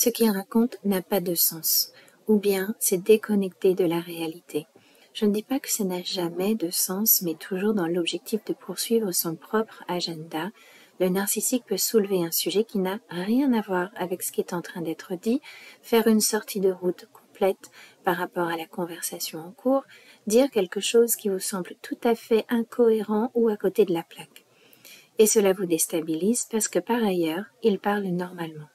Ce qu'il raconte n'a pas de sens, ou bien c'est déconnecté de la réalité. Je ne dis pas que ça n'a jamais de sens, mais toujours dans l'objectif de poursuivre son propre agenda, le narcissique peut soulever un sujet qui n'a rien à voir avec ce qui est en train d'être dit, faire une sortie de route complète par rapport à la conversation en cours, dire quelque chose qui vous semble tout à fait incohérent ou à côté de la plaque. Et cela vous déstabilise parce que par ailleurs, il parle normalement.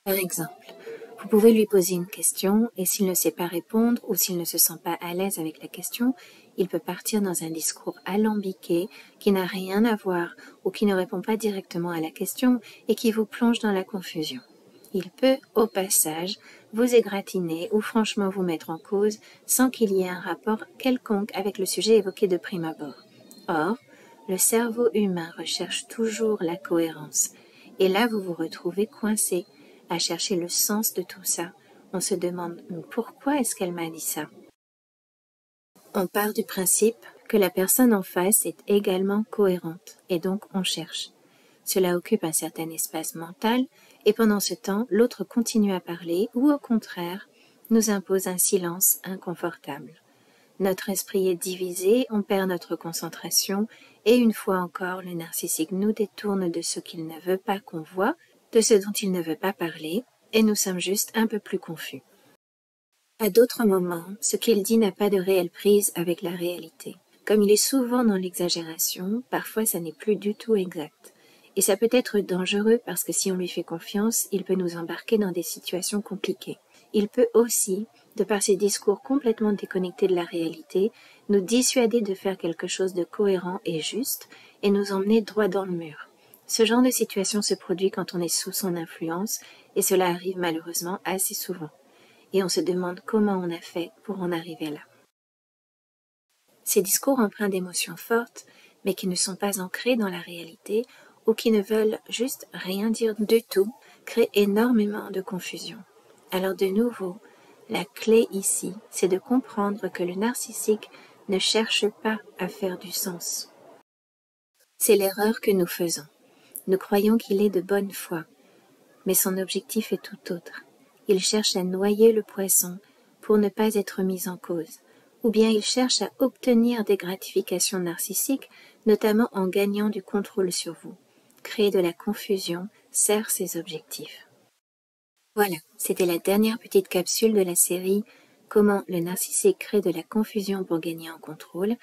Par exemple, vous pouvez lui poser une question et s'il ne sait pas répondre ou s'il ne se sent pas à l'aise avec la question, il peut partir dans un discours alambiqué qui n'a rien à voir ou qui ne répond pas directement à la question et qui vous plonge dans la confusion. Il peut, au passage, vous égratigner ou franchement vous mettre en cause sans qu'il y ait un rapport quelconque avec le sujet évoqué de prime abord. Or, le cerveau humain recherche toujours la cohérence et là vous vous retrouvez coincé à chercher le sens de tout ça. On se demande pourquoi est-ce qu'elle m'a dit ça? On part du principe que la personne en face est également cohérente et donc on cherche. Cela occupe un certain espace mental et pendant ce temps, l'autre continue à parler ou au contraire, nous impose un silence inconfortable. Notre esprit est divisé, on perd notre concentration et une fois encore, le narcissique nous détourne de ce qu'il ne veut pas qu'on voit, de ce dont il ne veut pas parler, et nous sommes juste un peu plus confus. À d'autres moments, ce qu'il dit n'a pas de réelle prise avec la réalité. Comme il est souvent dans l'exagération, parfois ça n'est plus du tout exact. Et ça peut être dangereux parce que si on lui fait confiance, il peut nous embarquer dans des situations compliquées. Il peut aussi, de par ses discours complètement déconnectés de la réalité, nous dissuader de faire quelque chose de cohérent et juste et nous emmener droit dans le mur. Ce genre de situation se produit quand on est sous son influence et cela arrive malheureusement assez souvent. Et on se demande comment on a fait pour en arriver là. Ces discours empreints d'émotions fortes, mais qui ne sont pas ancrés dans la réalité ou qui ne veulent juste rien dire du tout, créent énormément de confusion. Alors de nouveau, la clé ici, c'est de comprendre que le narcissique ne cherche pas à faire du sens. C'est l'erreur que nous faisons. Nous croyons qu'il est de bonne foi, mais son objectif est tout autre. Il cherche à noyer le poisson pour ne pas être mis en cause, ou bien il cherche à obtenir des gratifications narcissiques, notamment en gagnant du contrôle sur vous. Créer de la confusion sert ses objectifs. Voilà, c'était la dernière petite capsule de la série « Comment le narcissique crée de la confusion pour gagner en contrôle ».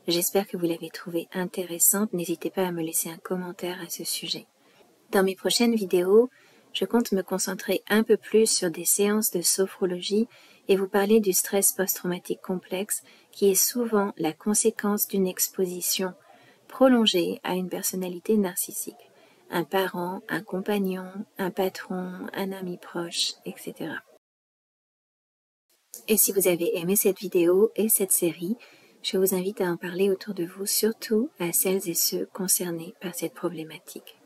J'espère que vous l'avez trouvée intéressante. N'hésitez pas à me laisser un commentaire à ce sujet. Dans mes prochaines vidéos, je compte me concentrer un peu plus sur des séances de sophrologie et vous parler du stress post-traumatique complexe qui est souvent la conséquence d'une exposition prolongée à une personnalité narcissique. Un parent, un compagnon, un patron, un ami proche, etc. Et si vous avez aimé cette vidéo et cette série, je vous invite à en parler autour de vous, surtout à celles et ceux concernés par cette problématique.